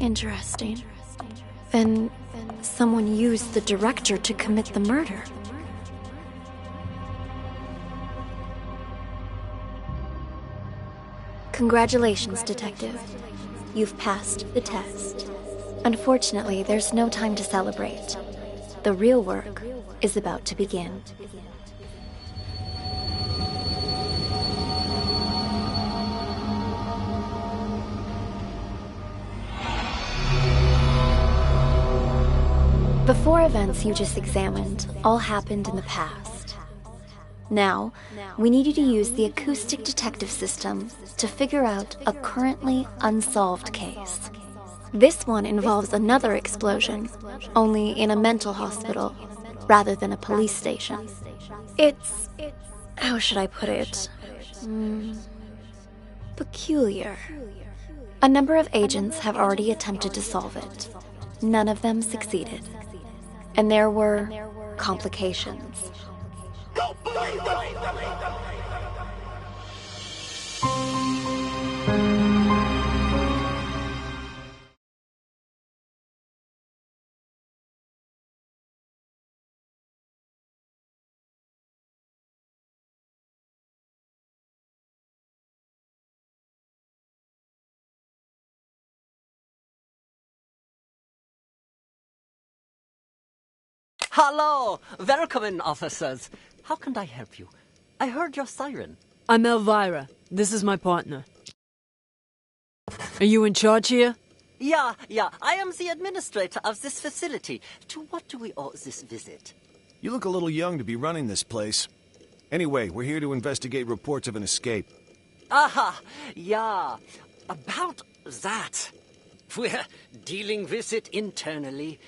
Interesting. Then someone used the director to commit the murder. Congratulations, Detective. You've passed the test. Unfortunately, there's no time to celebrate. The real work is about to begin. The four events you just examined all happened in the past. Now, we need you to use the acoustic detective system to figure out a currently unsolved case. This one involves another explosion, only in a mental hospital rather than a police station. It's... how should I put it? Peculiar. A number of agents have already attempted to solve it. None of them succeeded. And there were complications. Hello! Welcome, officers. How can I help you? I heard your siren. I'm Elvira. This is my partner. Are you in charge here? Yeah. I am the administrator of this facility. To what do we owe this visit? You look a little young to be running this place. Anyway, we're here to investigate reports of an escape. Aha! Yeah. About that. We're dealing with it internally.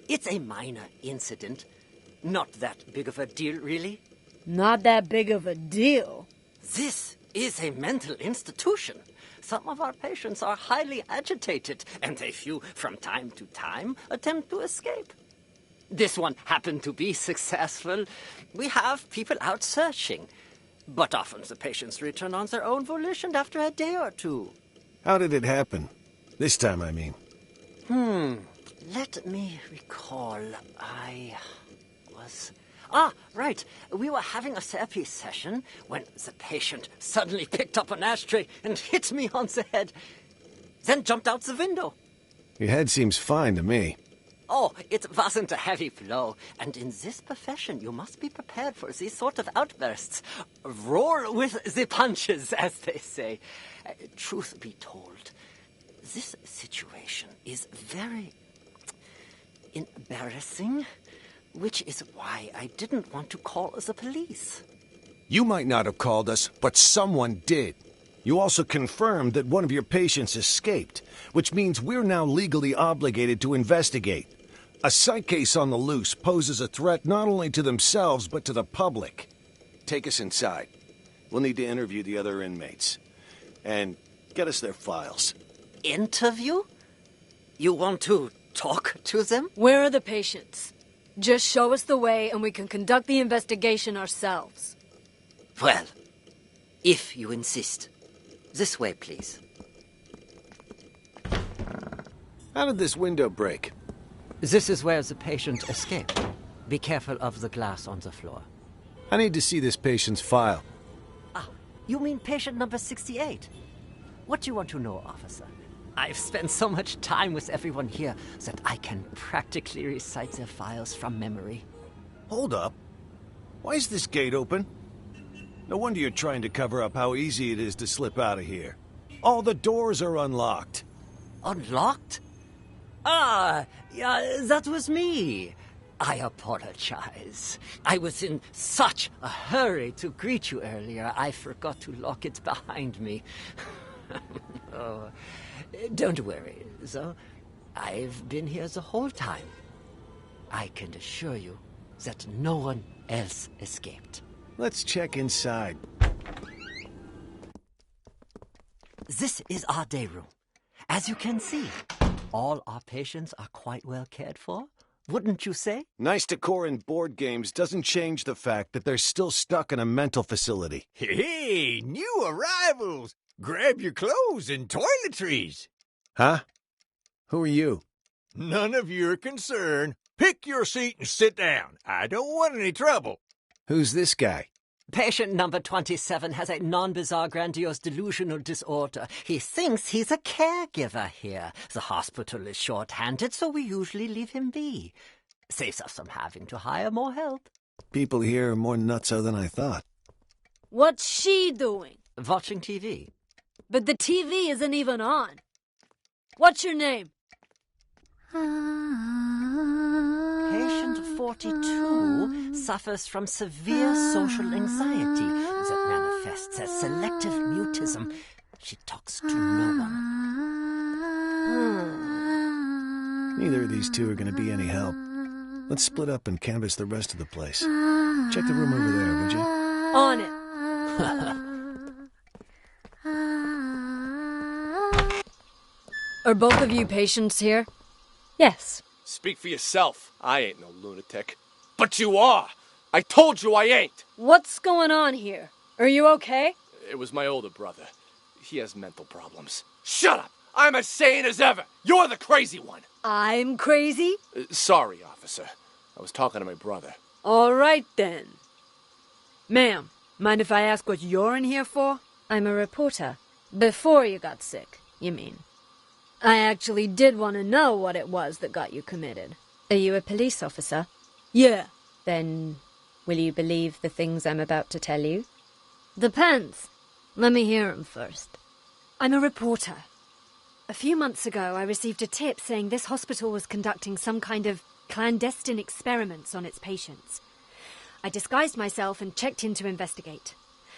It's a minor incident. Not that big of a deal, really. Not that big of a deal. This is a mental institution. Some of our patients are highly agitated, and a few, from time to time, attempt to escape. This one happened to be successful. We have people out searching. But often the patients return on their own volition after a day or two. How did it happen? This time, I mean. Let me recall. Right. We were having a therapy session when the patient suddenly picked up an ashtray and hit me on the head. Then jumped out the window. Your head seems fine to me. Oh, it wasn't a heavy blow. And in this profession, you must be prepared for these sort of outbursts. Roar with the punches, as they say. Truth be told, this situation is very embarrassing, which is why I didn't want to call the police. You might not have called us, but someone did. You also confirmed that one of your patients escaped, which means we're now legally obligated to investigate. A psych case on the loose poses a threat not only to themselves, but to the public. Take us inside. We'll need to interview the other inmates. And get us their files. Interview? You want to talk to them? Where are the patients? Just show us the way and we can conduct the investigation ourselves. Well, if you insist. This way, please. How did this window break? This is where the patient escaped. Be careful of the glass on the floor. I need to see this patient's file. You mean patient number 68? What do you want to know, officer? I've spent so much time with everyone here that I can practically recite their files from memory. Hold up. Why is this gate open? No wonder you're trying to cover up how easy it is to slip out of here. All the doors are unlocked. Unlocked? Yeah, that was me. I apologize. I was in such a hurry to greet you earlier, I forgot to lock it behind me. Oh, don't worry, though. I've been here the whole time. I can assure you that no one else escaped. Let's check inside. This is our day room. As you can see, all our patients are quite well cared for. Wouldn't you say? Nice decor in board games doesn't change the fact that they're still stuck in a mental facility. Hey, new arrivals! Grab your clothes and toiletries. Huh? Who are you? None of your concern. Pick your seat and sit down. I don't want any trouble. Who's this guy? Patient number 27 has a non-bizarre grandiose delusional disorder. He thinks he's a caregiver here. The hospital is short-handed, so we usually leave him be. Saves us from having to hire more help. People here are more nutso than I thought. What's she doing? Watching TV. But the TV isn't even on. What's your name? Patient 42 suffers from severe social anxiety that manifests as selective mutism. She talks to no one. Neither of these two are going to be any help. Let's split up and canvass the rest of the place. Check the room over there, would you? On it. Are both of you patients here? Yes. Speak for yourself. I ain't no lunatic. But you are! I told you I ain't! What's going on here? Are you okay? It was my older brother. He has mental problems. Shut up! I'm as sane as ever! You're the crazy one! I'm crazy? Sorry, officer. I was talking to my brother. All right, then. Ma'am, mind if I ask what you're in here for? I'm a reporter. Before you got sick, you mean? I actually did want to know what it was that got you committed. Are you a police officer? Yeah. Then, will you believe the things I'm about to tell you? Depends. Let me hear 'em first. I'm a reporter. A few months ago, I received a tip saying this hospital was conducting some kind of clandestine experiments on its patients. I disguised myself and checked in to investigate.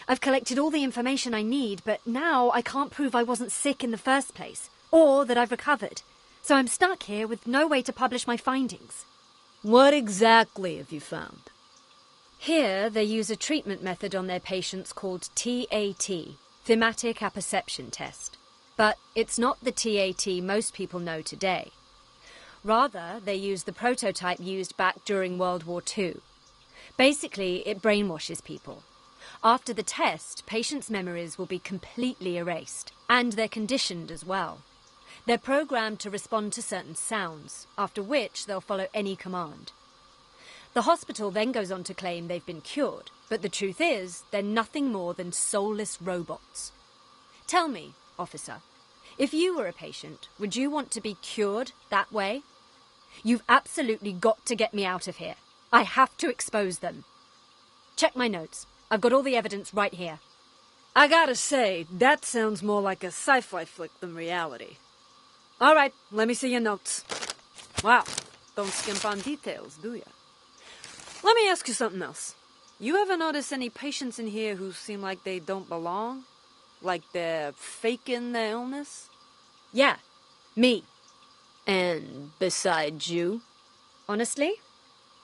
I've collected all the information I need, but now I can't prove I wasn't sick in the first place, or that I've recovered. So I'm stuck here with no way to publish my findings. What exactly have you found? Here, they use a treatment method on their patients called TAT, Thematic Apperception Test. But it's not the TAT most people know today. Rather, they use the prototype used back during World War II. Basically, it brainwashes people. After the test, patients' memories will be completely erased, and they're conditioned as well. They're programmed to respond to certain sounds, after which they'll follow any command. The hospital then goes on to claim they've been cured, but the truth is, they're nothing more than soulless robots. Tell me, officer, if you were a patient, would you want to be cured that way? You've absolutely got to get me out of here. I have to expose them. Check my notes. I've got all the evidence right here. I gotta say, that sounds more like a sci-fi flick than reality. All right, let me see your notes. Wow, don't skimp on details, do ya? Let me ask you something else. You ever notice any patients in here who seem like they don't belong? Like they're faking their illness? Yeah, me. And besides you? Honestly,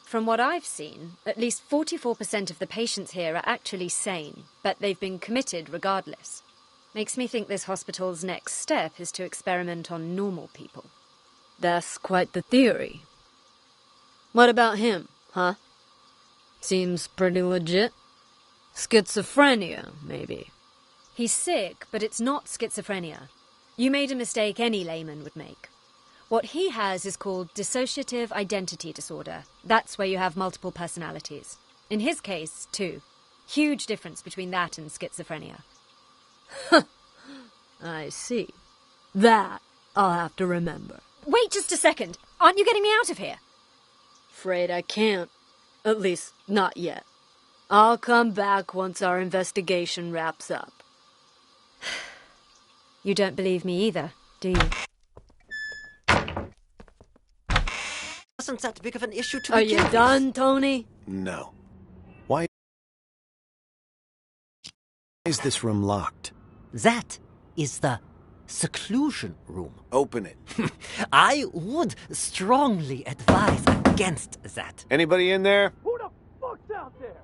from what I've seen, at least 44% of the patients here are actually sane, but they've been committed regardless. Makes me think this hospital's next step is to experiment on normal people. That's quite the theory. What about him, huh? Seems pretty legit. Schizophrenia, maybe. He's sick, but it's not schizophrenia. You made a mistake any layman would make. What he has is called dissociative identity disorder. That's where you have multiple personalities. In his case, too. Huge difference between that and schizophrenia. I see. That I'll have to remember. Wait just a second. Aren't you getting me out of here? Afraid I can't. At least, not yet. I'll come back once our investigation wraps up. You don't believe me either, do you? Wasn't that big of an issue to Are begin you with? done, Tony? No. Why is this room locked? That is the seclusion room. Open it. I would strongly advise against that. Anybody in there? Who the fuck's out there?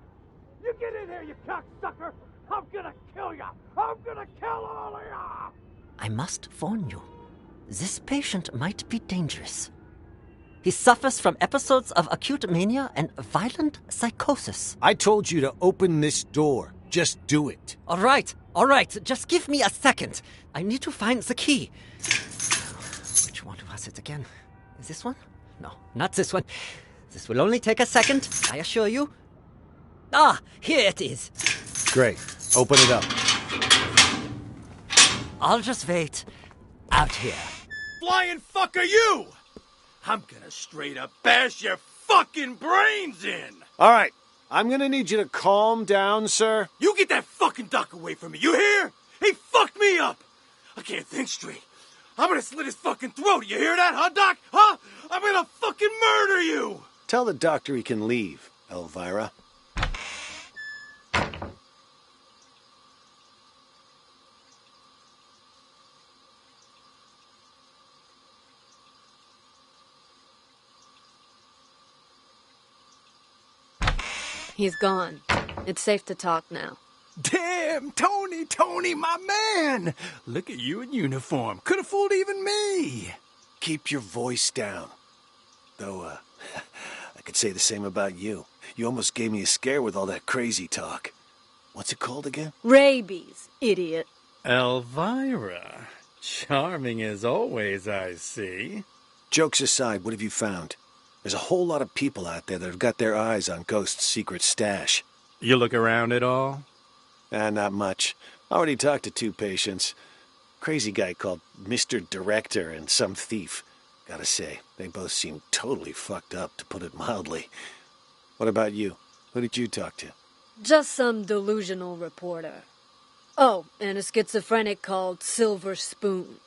You get in here, you cocksucker! I'm gonna kill ya! I'm gonna kill all of ya! I must warn you, this patient might be dangerous. He suffers from episodes of acute mania and violent psychosis. I told you to open this door. Just do it. All right, just give me a second. I need to find the key. Which one was does it again. Is this one? No, not this one. This will only take a second, I assure you. Ah, here it is. Great. Open it up. I'll just wait. Out here. Flying fuck are you? I'm gonna straight up bash your fucking brains in! All right. I'm gonna need you to calm down, sir. You get that fucking duck away from me, you hear? He fucked me up! I can't think straight. I'm gonna slit his fucking throat, you hear that, huh, Doc? Huh? I'm gonna fucking murder you! Tell the doctor he can leave, Elvira. He's gone. It's safe to talk now. Damn, Tony, my man! Look at you in uniform. Could have fooled even me. Keep your voice down. Though, I could say the same about you. You almost gave me a scare with all that crazy talk. What's it called again? Rabies, idiot. Elvira. Charming as always, I see. Jokes aside, what have you found? There's a whole lot of people out there that have got their eyes on Ghost's secret stash. You look around at all? Not much. Already talked to 2 patients. Crazy guy called Mr. Director and some thief. Gotta say, they both seem totally fucked up, to put it mildly. What about you? Who did you talk to? Just some delusional reporter. Oh, and a schizophrenic called Silver Spoon.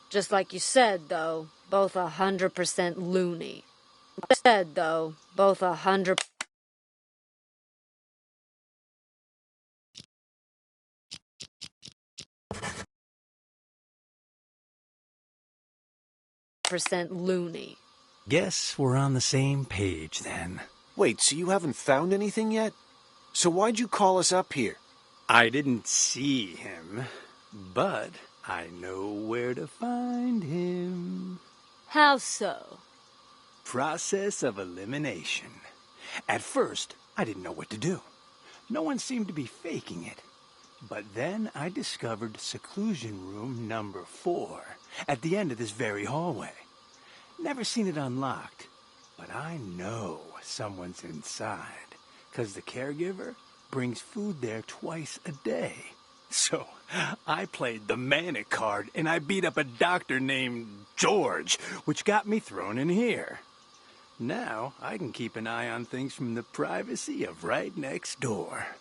Just like you said, though, both 100% loony. Said, though, both 100% loony. Guess we're on the same page, then. Wait, so you haven't found anything yet? So why'd you call us up here? I didn't see him, but I know where to find him. How so? Process of elimination. At first, I didn't know what to do. No one seemed to be faking it. But then I discovered seclusion room number 4 at the end of this very hallway. Never seen it unlocked, but I know someone's inside, 'cause the caregiver brings food there twice a day. So I played the manic card and I beat up a doctor named George, which got me thrown in here. Now I can keep an eye on things from the privacy of right next door.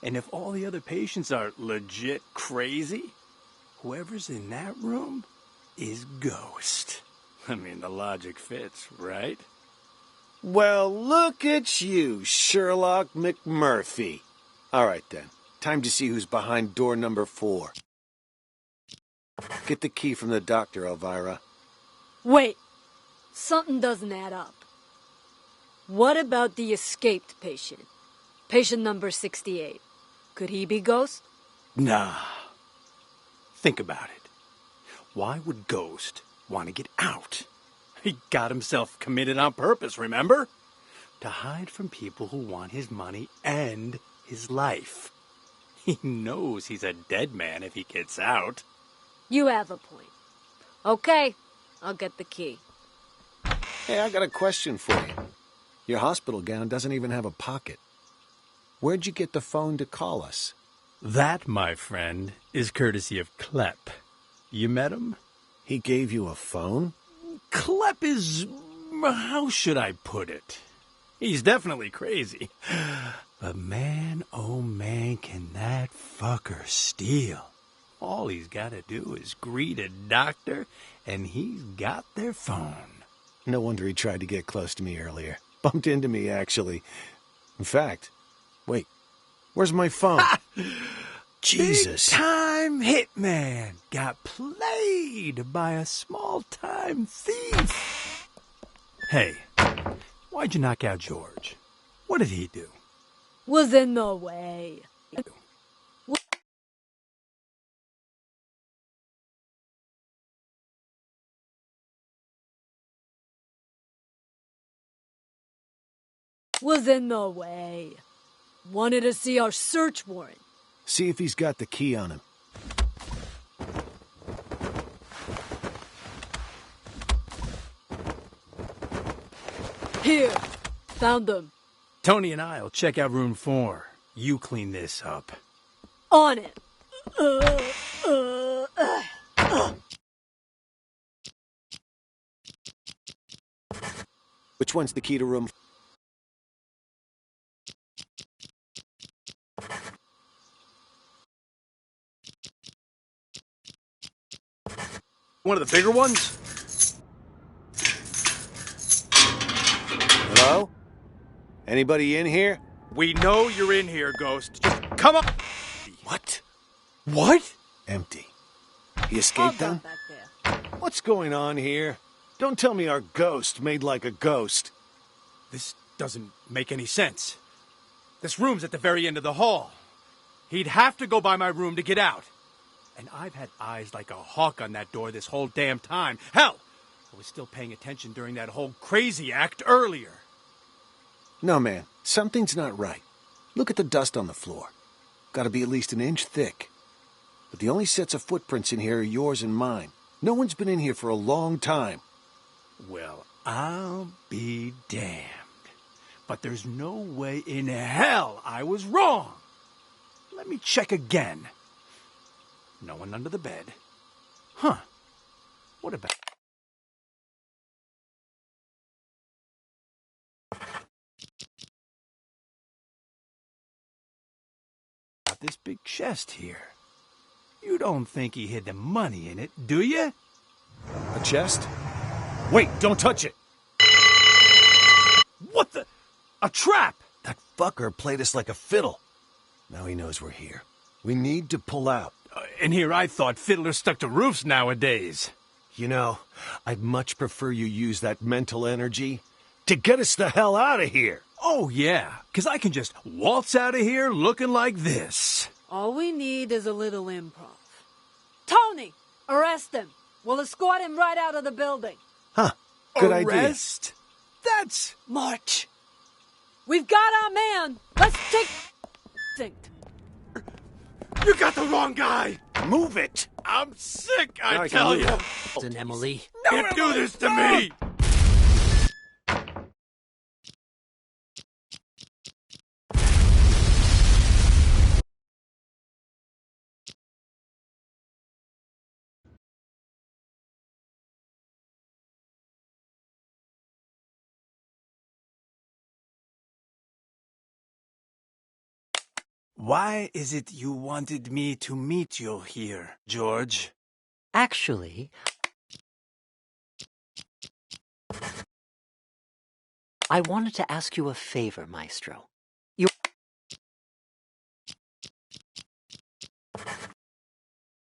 And if all the other patients are legit crazy, whoever's in that room is Ghost. I mean, the logic fits, right? Well, look at you, Sherlock McMurphy. All right, then. Time to see who's behind door number 4. Get the key from the doctor, Elvira. Wait, something doesn't add up. What about the escaped patient? Patient number 68. Could he be Ghost? Nah. Think about it. Why would Ghost want to get out? He got himself committed on purpose, remember? To hide from people who want his money and his life. He knows he's a dead man if he gets out. You have a point. Okay, I'll get the key. Hey, I got a question for you. Your hospital gown doesn't even have a pocket. Where'd you get the phone to call us? That, my friend, is courtesy of Klepp. You met him? He gave you a phone? Klepp is... how should I put it? He's definitely crazy. But man, oh man, can that fucker steal. All he's got to do is greet a doctor, and he's got their phone. No wonder he tried to get close to me earlier. Bumped into me, actually. In fact, wait, where's my phone? Jesus. Big-time hitman got played by a small-time thief. Hey, why'd you knock out George? What did he do? Was in the way. Was in the way. Wanted to see our search warrant. See if he's got the key on him. Here. Found them. Tony and I'll check out room 4. You clean this up. On it. Which one's the key to room? One of the bigger ones? Hello? Anybody in here? We know you're in here, Ghost. Just come on. What? What? Empty. He All escaped done then? back there. What's going on here? Don't tell me our ghost made like a ghost. This doesn't make any sense. This room's at the very end of the hall. He'd have to go by my room to get out. And I've had eyes like a hawk on that door this whole damn time. Hell, I was still paying attention during that whole crazy act earlier. No, man. Something's not right. Look at the dust on the floor. Gotta be at least an inch thick. But the only sets of footprints in here are yours and mine. No one's been in here for a long time. Well, I'll be damned. But there's no way in hell I was wrong. Let me check again. No one under the bed. Huh. What about... this big chest here? You don't think he hid the money in it, do you? A chest? Wait, don't touch it! What the... A trap! That fucker played us like a fiddle. Now he knows we're here. We need to pull out. And here I thought fiddlers stuck to roofs nowadays. You know, I'd much prefer you use that mental energy to get us the hell out of here. Oh, yeah, because I can just waltz out of here looking like this. All we need is a little improv. Tony! Arrest him! We'll escort him right out of the building. Huh, good idea. Arrest? That's... March! We've got our man! Let's take... Distinct. You got the wrong guy! Move it! I'm sick, Now I I can tell move you! it. And Emily. Can't do this to me! Why is it you wanted me to meet you here, George? Actually, I wanted to ask you a favor, Maestro. You're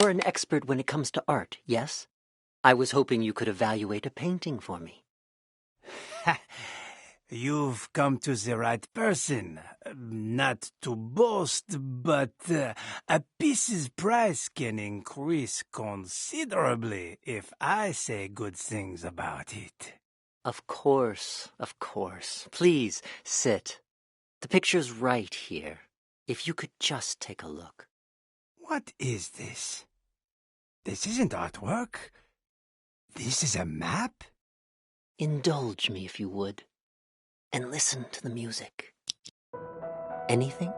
an expert when it comes to art, yes? I was hoping you could evaluate a painting for me. You've come to the right person. Not to boast, but a piece's price can increase considerably if I say good things about it. Of course, of course. Please, sit. The picture's right here. If you could just take a look. What is this? This isn't artwork. This is a map? Indulge me if you would. And listen to the music. Anything?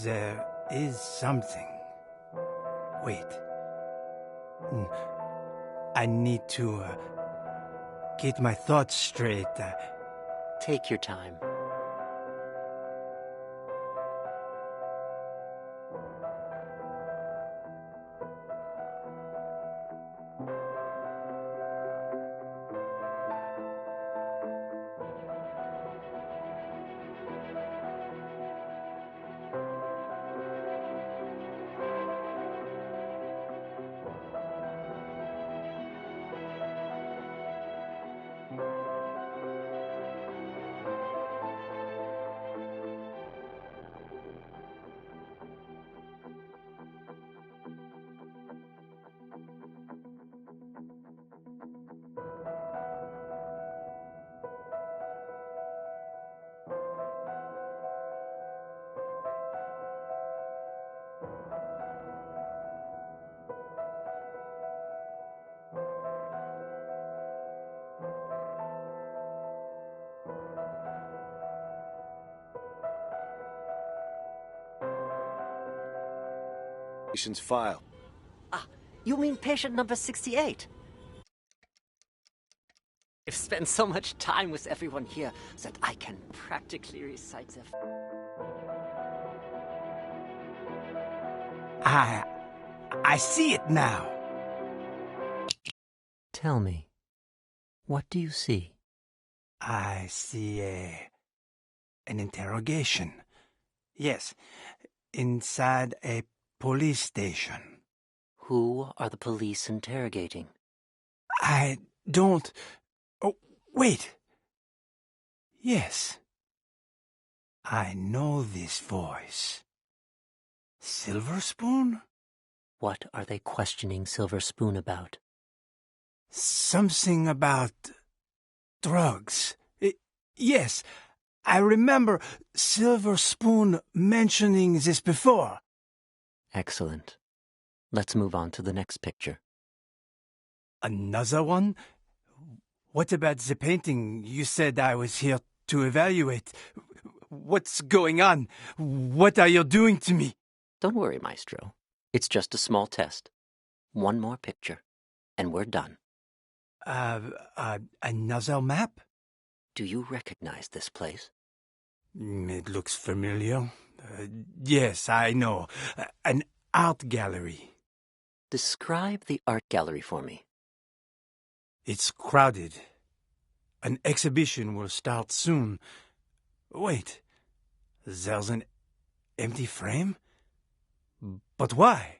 There is something. Wait. I need to get my thoughts straight. Take your time. Patient's file. Ah, you mean patient number 68? I've spent so much time with everyone here that I can practically recite their... I see it now. Tell me, what do you see? I see an interrogation. Yes, inside a police station. Who are the police interrogating? I don't... Oh, wait. Yes. I know this voice. Silver Spoon? What are they questioning Silver Spoon about? Something about drugs. Yes, I remember Silver Spoon mentioning this before. Excellent. Let's move on to the next picture. Another one? What about the painting you said I was here to evaluate? What's going on? What are you doing to me? Don't worry, Maestro. It's just a small test. One more picture, and we're done. Another map? Do you recognize this place? It looks familiar. Yes, I know. An art gallery. Describe the art gallery for me. It's crowded. An exhibition will start soon. Wait, there's an empty frame? But why?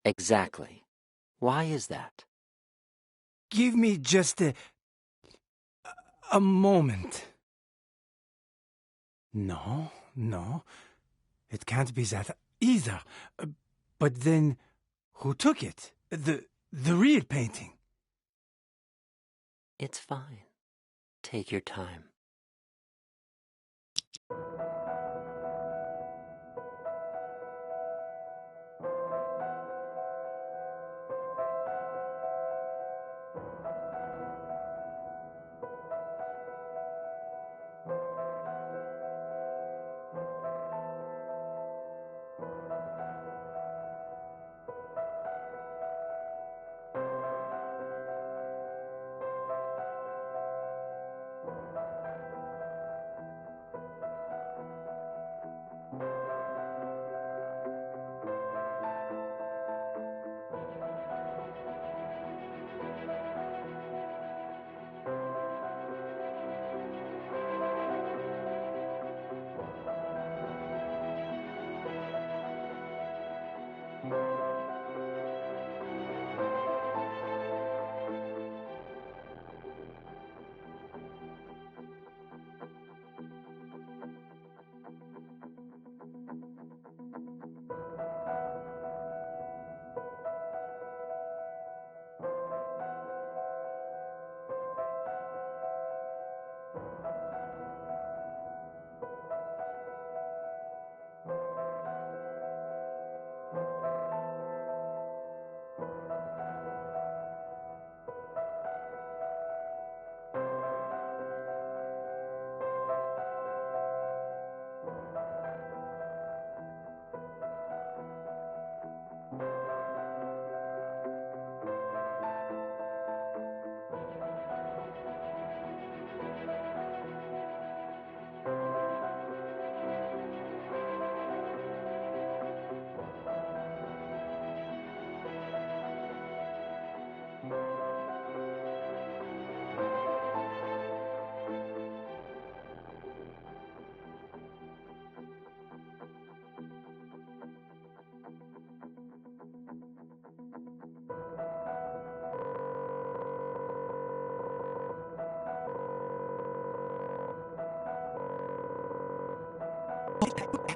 Exactly. Why is that? Give me just a moment. No, it can't be that either. But then, who took it? The real painting? It's fine. Take your time.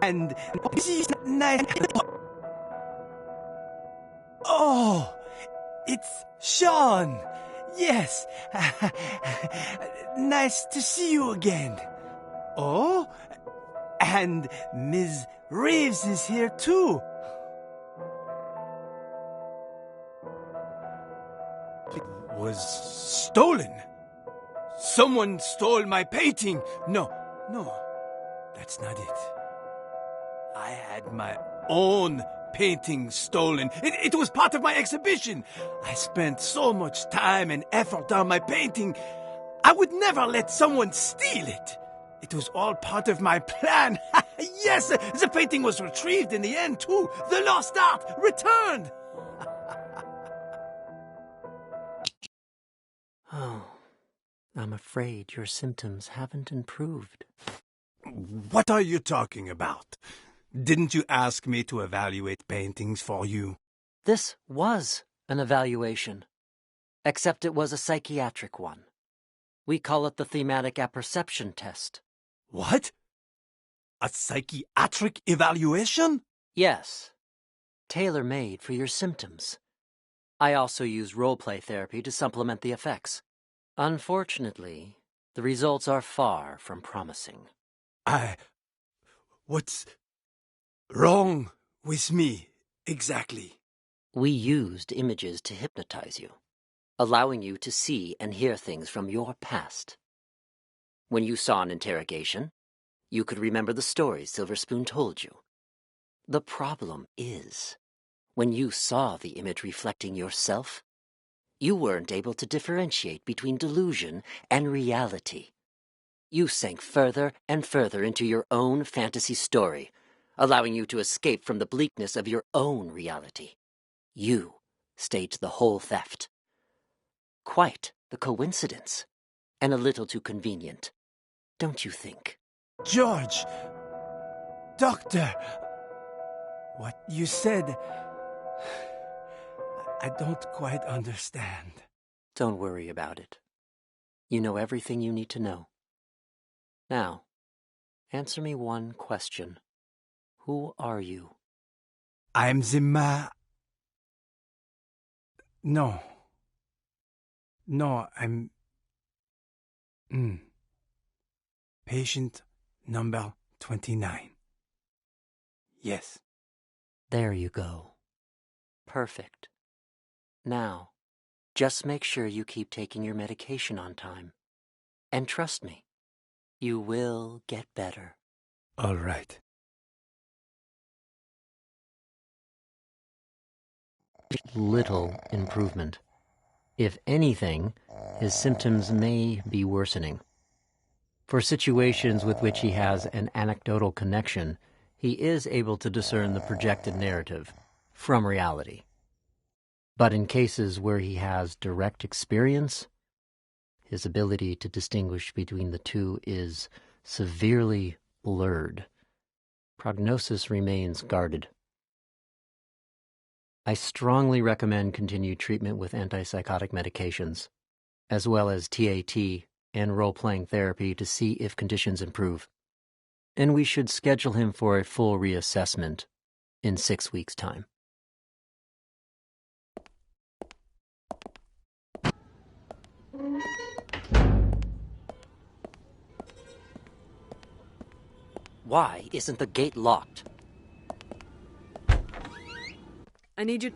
And she's nice. Oh, it's Sean. Yes. Nice to see you again. Oh, and Ms. Reeves is here too. It was stolen. Someone stole my painting. No, that's not it. I had my own painting stolen. It was part of my exhibition. I spent so much time and effort on my painting. I would never let someone steal it. It was all part of my plan. Yes, the painting was retrieved in the end, too. The lost art returned. Oh, I'm afraid your symptoms haven't improved. What are you talking about? Didn't you ask me to evaluate paintings for you? This was an evaluation, except it was a psychiatric one. We call it the thematic apperception test. What? A psychiatric evaluation? Yes, tailor-made for your symptoms. I also use role-play therapy to supplement the effects. Unfortunately, the results are far from promising. What's wrong with me, exactly? We used images to hypnotize you, allowing you to see and hear things from your past. When you saw an interrogation, you could remember the stories Silver Spoon told you. The problem is, when you saw the image reflecting yourself, you weren't able to differentiate between delusion and reality. You sank further and further into your own fantasy story, allowing you to escape from the bleakness of your own reality. You staged the whole theft. Quite the coincidence, and a little too convenient, don't you think? George! Doctor! What you said... I don't quite understand. Don't worry about it. You know everything you need to know. Now, answer me one question. Who are you? I'm the No. No, I'm... Patient number 29. Yes. There you go. Perfect. Now, just make sure you keep taking your medication on time. And trust me, you will get better. All right. Little improvement. If anything, his symptoms may be worsening. For situations with which he has an anecdotal connection, he is able to discern the projected narrative from reality. But in cases where he has direct experience, his ability to distinguish between the two is severely blurred. Prognosis remains guarded. I strongly recommend continued treatment with antipsychotic medications, as well as TAT and role-playing therapy to see if conditions improve. And we should schedule him for a full reassessment in 6 weeks' time. Why isn't the gate locked? I need you...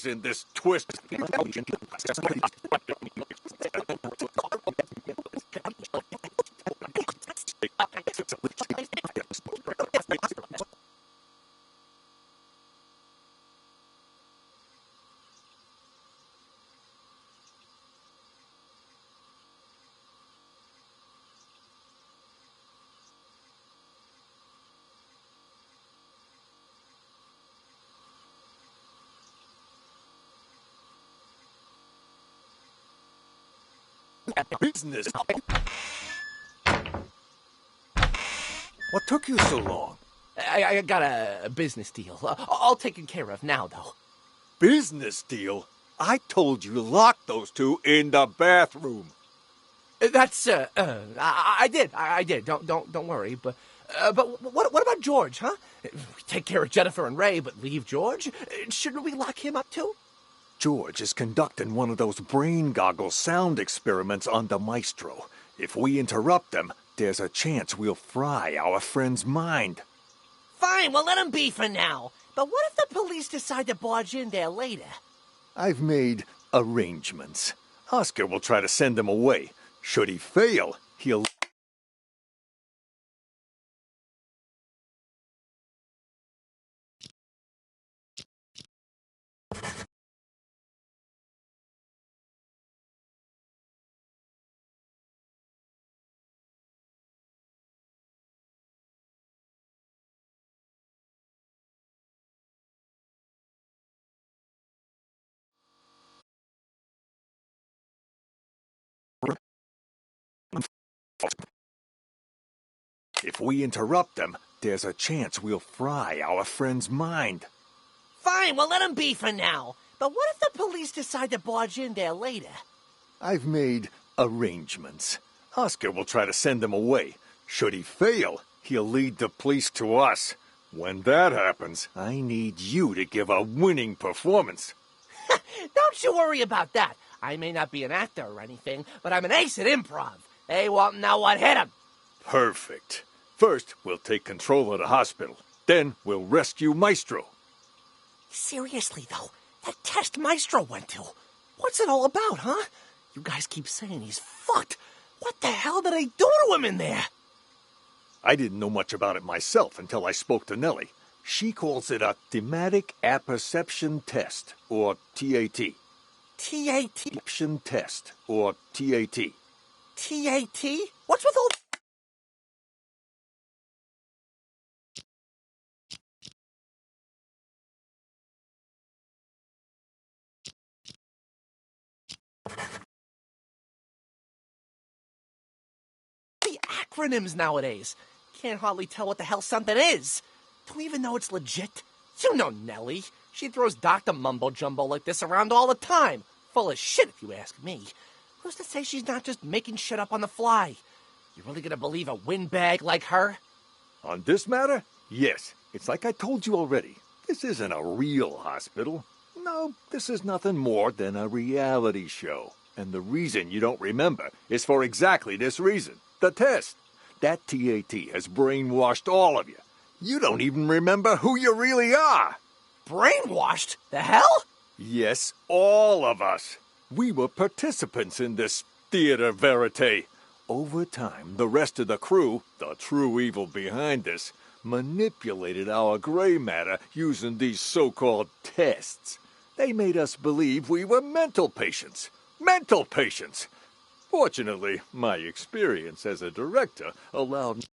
In this twist. Business. What took you so long? I got a business deal. All taken care of now, though. Business deal? I told you to lock those two in the bathroom. That's, I did. Don't worry. But what about George, huh? We take care of Jennifer and Ray, but leave George? Shouldn't we lock him up too? George is conducting one of those brain goggle sound experiments on the Maestro. If we interrupt them, there's a chance we'll fry our friend's mind. Fine, we'll let him be for now. But what if the police decide to barge in there later? I've made arrangements. Oscar will try to send him away. Should he fail, he'll... If we interrupt them, there's a chance we'll fry our friend's mind. Fine, we'll let him be for now. But what if the police decide to barge in there later? I've made arrangements. Oscar will try to send him away. Should he fail, he'll lead the police to us. When that happens, I need you to give a winning performance. Don't you worry about that. I may not be an actor or anything, but I'm an ace at improv. They won't know what hit him. Perfect. First, we'll take control of the hospital. Then, we'll rescue Maestro. Seriously, though, that test Maestro went to, what's it all about, huh? You guys keep saying he's fucked. What the hell did they do to him in there? I didn't know much about it myself until I spoke to Nellie. She calls it a thematic apperception test, or TAT. TAT? Apperception test, or TAT. TAT? What's with all... the acronyms nowadays? Can't hardly tell what the hell something is. Don't even know it's legit. You know Nellie. She throws Dr. Mumbo-Jumbo like this around all the time. Full of shit, if you ask me. Who's to say she's not just making shit up on the fly? You really gonna believe a windbag like her? On this matter, yes. It's like I told you already. This isn't a real hospital. No, this is nothing more than a reality show. And the reason you don't remember is for exactly this reason. The test. That TAT has brainwashed all of you. You don't even remember who you really are. Brainwashed? The hell? Yes, all of us. We were participants in this theater verite. Over time, the rest of the crew, the true evil behind this, manipulated our gray matter using these so-called tests. They made us believe we were mental patients. Mental patients! Fortunately, my experience as a director allowed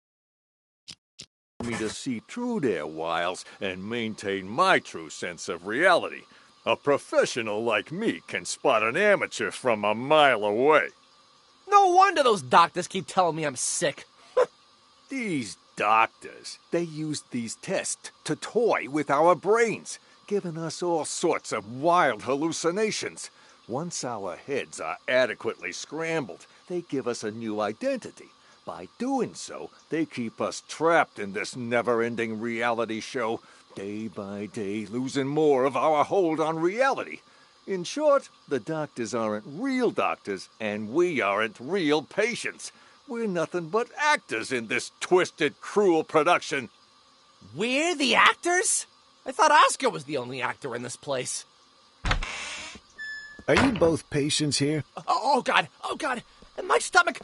me to see through their wiles and maintain my true sense of reality. A professional like me can spot an amateur from a mile away. No wonder those doctors keep telling me I'm sick. These doctors, they used these tests to toy with our brains, giving us all sorts of wild hallucinations. Once our heads are adequately scrambled, they give us a new identity. By doing so, they keep us trapped in this never-ending reality show, day by day losing more of our hold on reality. In short, the doctors aren't real doctors, and we aren't real patients. We're nothing but actors in this twisted, cruel production. We're the actors? I thought Oscar was the only actor in this place. Are you both patients here? Oh God! My stomach!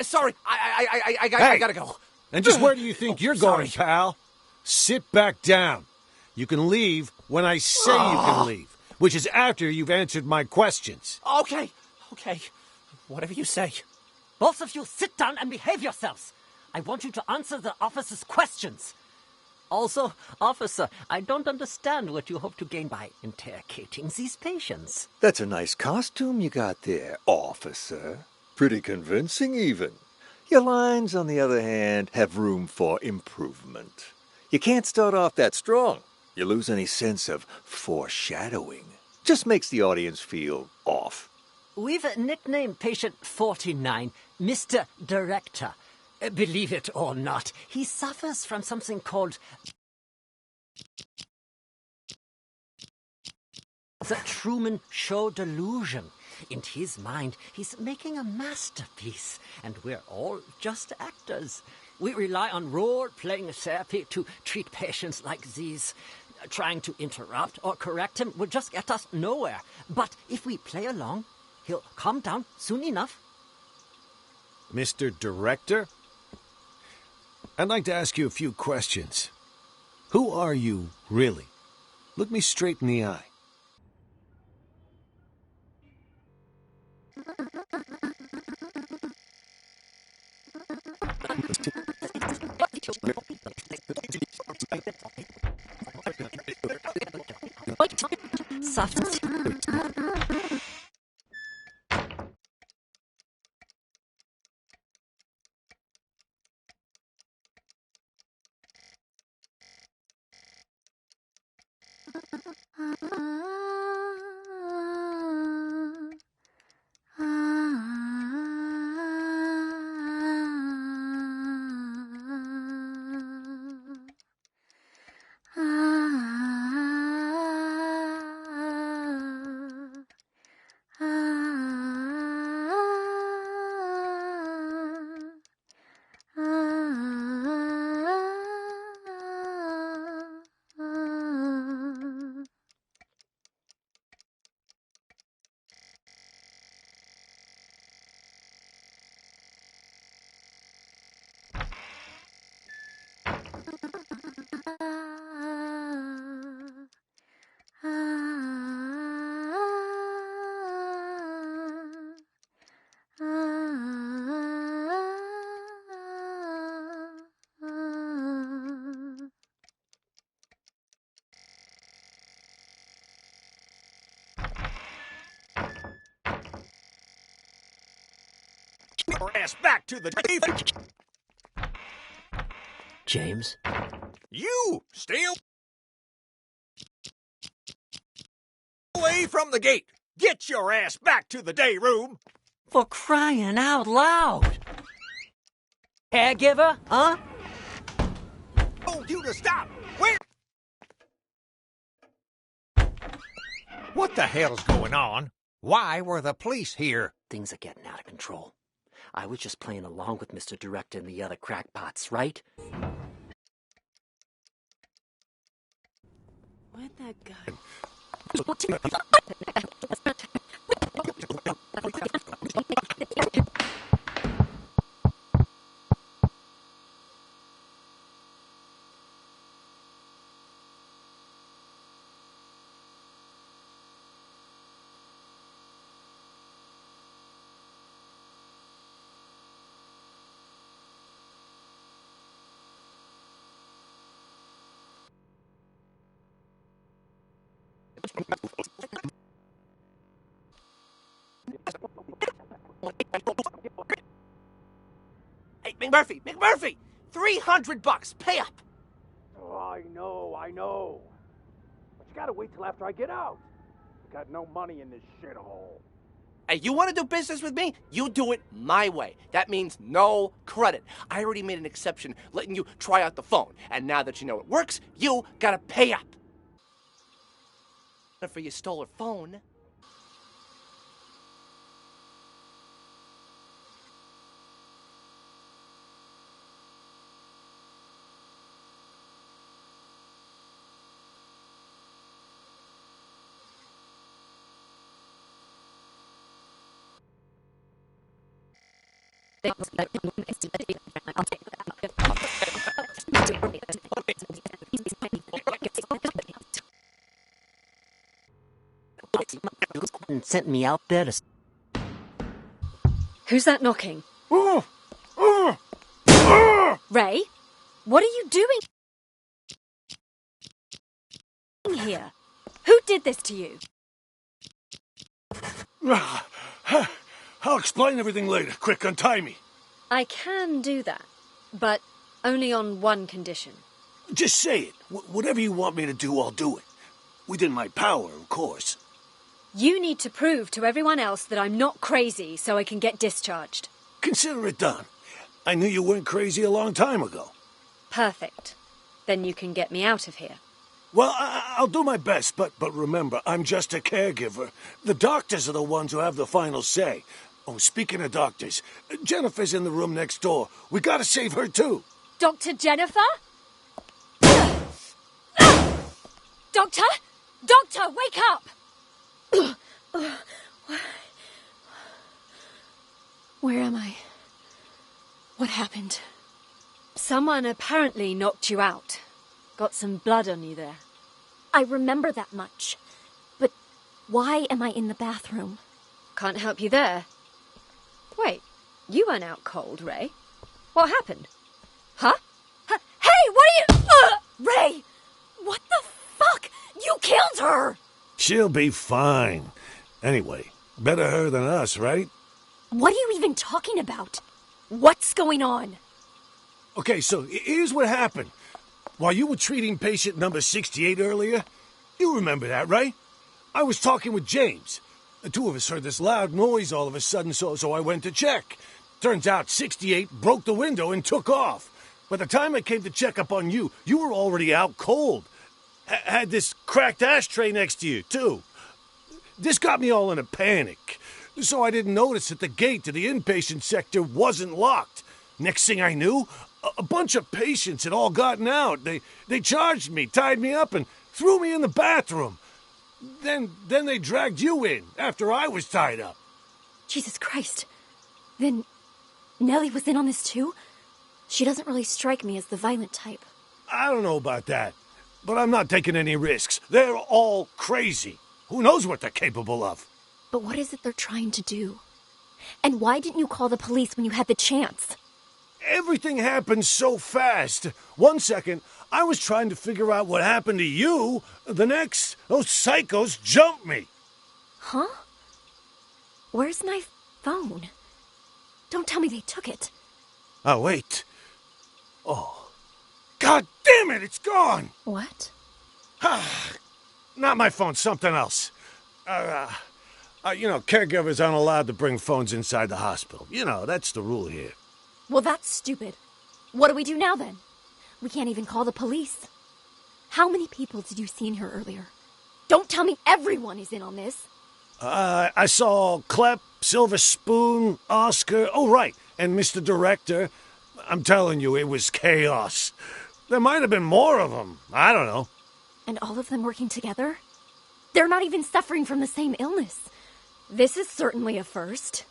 Sorry, I gotta go. And just where do you think you're going, sorry. pal? Sit back down. You can leave when I say you can leave, which is after you've answered my questions. Okay. Whatever you say. Both of you sit down and behave yourselves. I want you to answer the officer's questions. Also, officer, I don't understand what you hope to gain by interrogating these patients. That's a nice costume you got there, officer. Pretty convincing, even. Your lines, on the other hand, have room for improvement. You can't start off that strong. You lose any sense of foreshadowing. Just makes the audience feel off. We've nicknamed patient 49 Mr. Director. Believe it or not, he suffers from something called the Truman Show delusion. In his mind, he's making a masterpiece, and we're all just actors. We rely on role-playing therapy to treat patients like these. Trying to interrupt or correct him will just get us nowhere. But if we play along, he'll calm down soon enough. Mr. Director? I'd like to ask you a few questions. Who are you, really? Look me straight in the eye. Your ass back to the day. James? You stay away from the gate. Get your ass back to the day room. For crying out loud! Caregiver, huh? Told you to stop. Where? What the hell's going on? Why were the police here? Things are getting out of control. I was just playing along with Mr. Director and the other crackpots, right? Where'd that go? Hey, McMurphy! $300, pay up! Oh, I know. But you gotta wait till after I get out. Got no money in this shithole. Hey, you want to do business with me? You do it my way. That means no credit. I already made an exception letting you try out the phone. And now that you know it works, you gotta pay up. For your stolen phone. Sent me out there to... Who's that knocking? Ray? What are you doing here? Who did this to you? I'll explain everything later. Quick, untie me. I can do that, but only on one condition. Just say it. Whatever you want me to do, I'll do it. Within my power, of course. You need to prove to everyone else that I'm not crazy so I can get discharged. Consider it done. I knew you weren't crazy a long time ago. Perfect. Then you can get me out of here. Well, I'll do my best, but remember, I'm just a caregiver. The doctors are the ones who have the final say. Oh, speaking of doctors, Jennifer's in the room next door. We gotta save her, too. Dr. Jennifer? Doctor? Doctor, wake up! Where am I? What happened? Someone apparently knocked you out. Got some blood on you there. I remember that much. But why am I in the bathroom? Can't help you there. Wait, you weren't out cold, Ray. What happened? Huh? Hey, what are you... Ray! What the fuck? You killed her! She'll be fine. Anyway, better her than us, right? What are you even talking about? What's going on? Okay, so here's what happened. While you were treating patient number 68 earlier, you remember that, right? I was talking with James. The two of us heard this loud noise all of a sudden, so I went to check. Turns out 68 broke the window and took off. By the time I came to check up on you, you were already out cold. Had this cracked ashtray next to you, too. This got me all in a panic. So I didn't notice that the gate to the inpatient sector wasn't locked. Next thing I knew, a bunch of patients had all gotten out. They charged me, tied me up, and threw me in the bathroom. Then they dragged you in after I was tied up. Jesus Christ. Then Nellie was in on this too? She doesn't really strike me as the violent type. I don't know about that, but I'm not taking any risks. They're all crazy. Who knows what they're capable of? But what is it they're trying to do? And why didn't you call the police when you had the chance? Everything happened so fast. 1 second, I was trying to figure out what happened to you. The next, those psychos jumped me. Huh? Where's my phone? Don't tell me they took it. Oh, wait. Oh. God damn it, it's gone! What? Not my phone, something else. Caregivers aren't allowed to bring phones inside the hospital. You know, that's the rule here. Well, that's stupid. What do we do now, then? We can't even call the police. How many people did you see in here earlier? Don't tell me everyone is in on this. I saw Clep, Silver Spoon, Oscar, oh, right, and Mr. Director. I'm telling you, it was chaos. There might have been more of them. I don't know. And all of them working together? They're not even suffering from the same illness. This is certainly a first.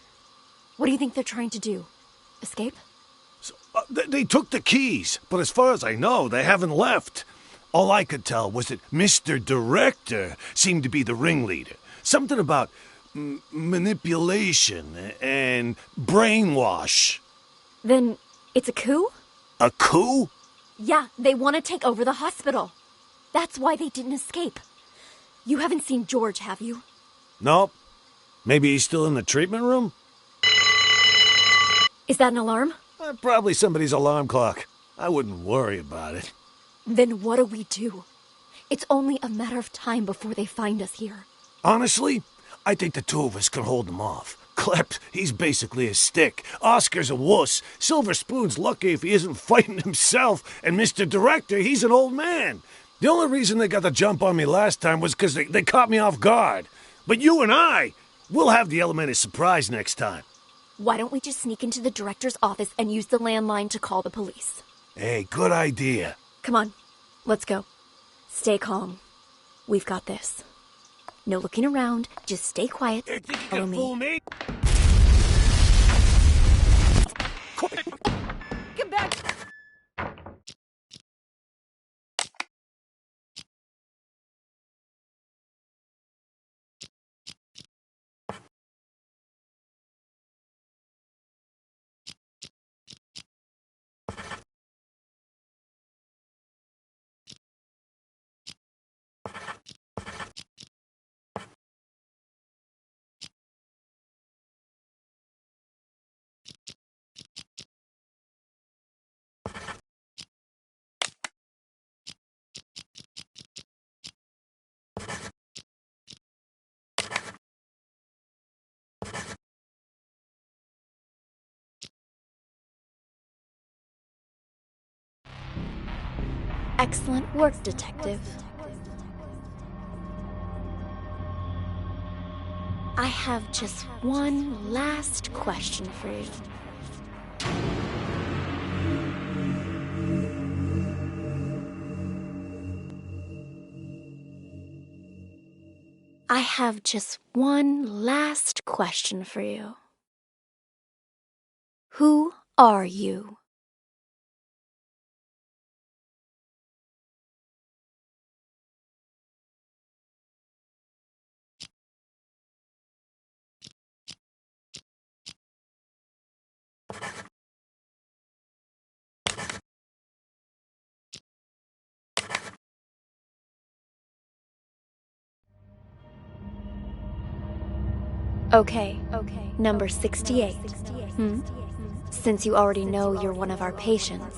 What do you think they're trying to do? Escape? So, they took the keys, but as far as I know, they haven't left. All I could tell was that Mr. Director seemed to be the ringleader. Something about manipulation and brainwash. Then it's a coup? A coup? Yeah, they want to take over the hospital. That's why they didn't escape. You haven't seen George, have you? Nope. Maybe he's still in the treatment room? Is that an alarm? Probably somebody's alarm clock. I wouldn't worry about it. Then what do we do? It's only a matter of time before they find us here. Honestly, I think the two of us can hold them off. Clep, he's basically a stick. Oscar's a wuss. Silver Spoon's lucky if he isn't fighting himself. And Mr. Director, he's an old man. The only reason they got the jump on me last time was because they caught me off guard. But you and I, we'll have the element of surprise next time. Why don't we just sneak into the director's office and use the landline to call the police? Hey, good idea. Come on, let's go. Stay calm. We've got this. No looking around, just stay quiet. You think you Follow can me. fool me? Get back! Excellent work, Detective. I have just one last question for you. I have just one last question for you. Who are you? Okay, number 68. Since you already know you're one of our patients,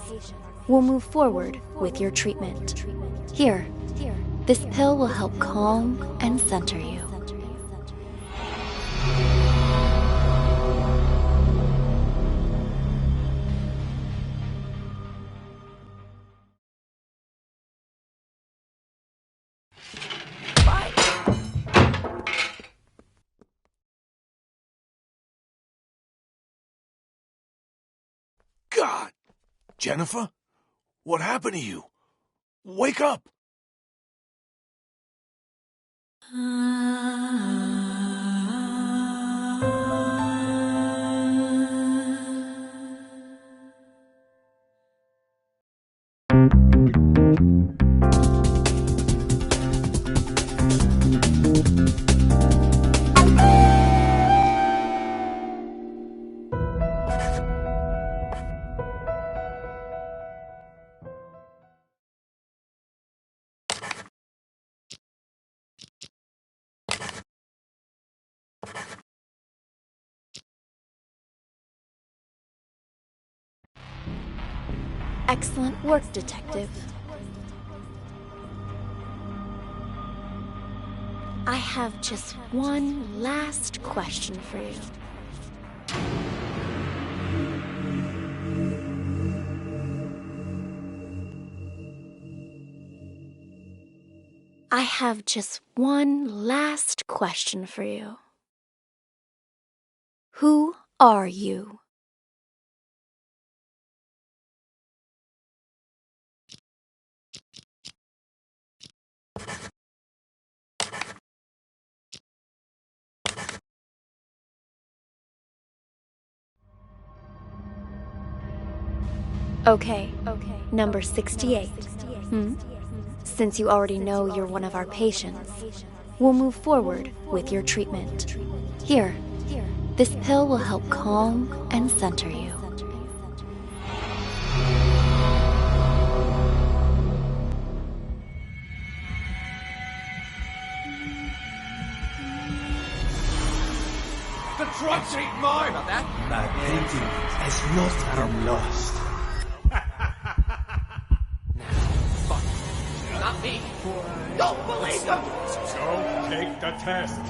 we'll move forward with your treatment. Here, this pill will help calm and center you. God! Jennifer? What happened to you? Wake up! Excellent work, Detective. I have just one last question for you. I have just one last question for you. Who are you? Okay, number 68. Since you already know you're one of our patients, we'll move forward with your treatment. Here, this pill will help calm and center you. The drugs ain't mine! About that? My painting has not been lost. Not me. Don't believe them! So take the test.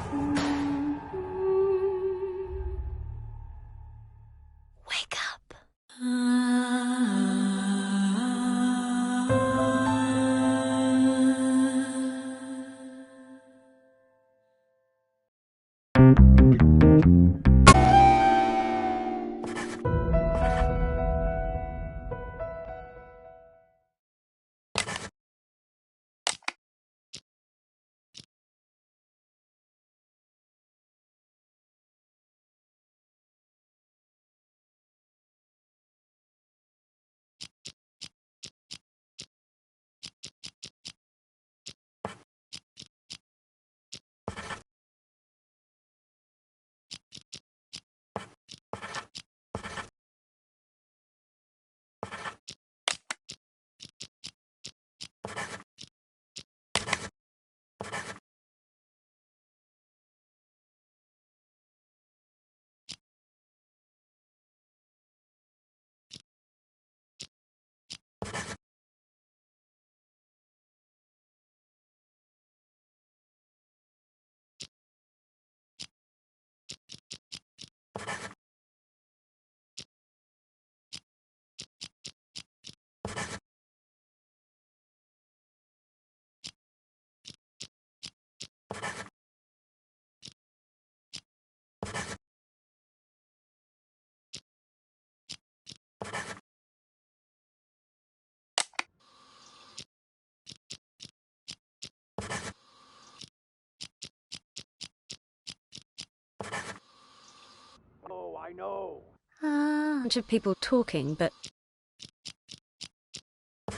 know. A bunch of people talking, but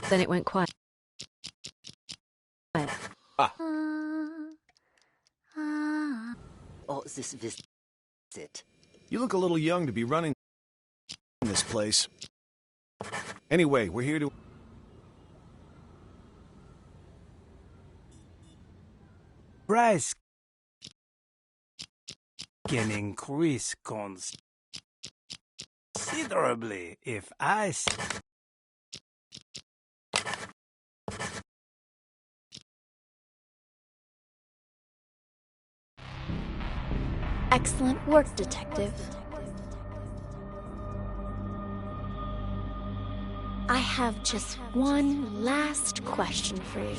then it went quiet. Oh, this visit. You look a little young to be running this place. Anyway, we're here to... Price can increase considerably if I... Excellent work, Detective. I have just one last question for you.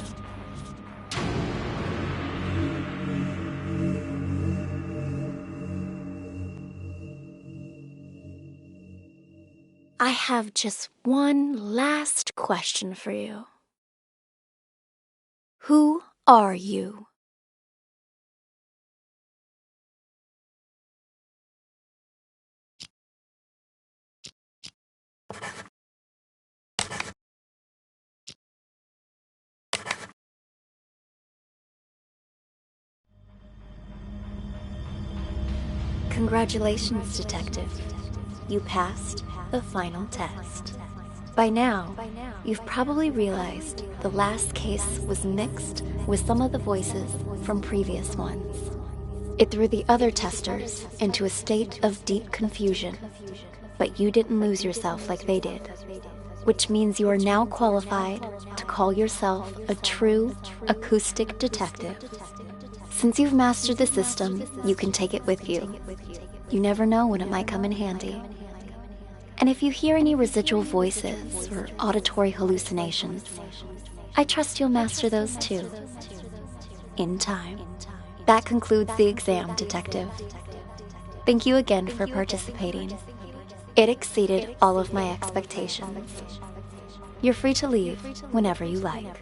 I have just one last question for you. Who are you? Congratulations, Detective. You passed the final test. By now, you've probably realized the last case was mixed with some of the voices from previous ones. It threw the other testers into a state of deep confusion, but you didn't lose yourself like they did, which means you are now qualified to call yourself a true acoustic detective. Since you've mastered the system, you can take it with you. You never know when it might come in handy. And if you hear any residual voices or auditory hallucinations, I trust you'll master those too. In time. That concludes the exam, Detective. Thank you again for participating. It exceeded all of my expectations. You're free to leave whenever you like.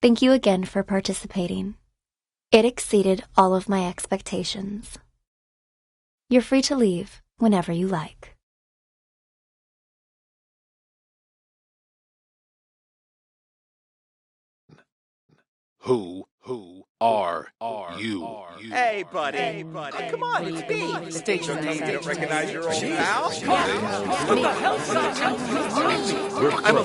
Thank you again for participating. It exceeded all of my expectations. You're free to leave whenever you like. Who are you? Hey, buddy. Come on, it's me. State your name. You don't recognize your old pal? What the hell? I'm a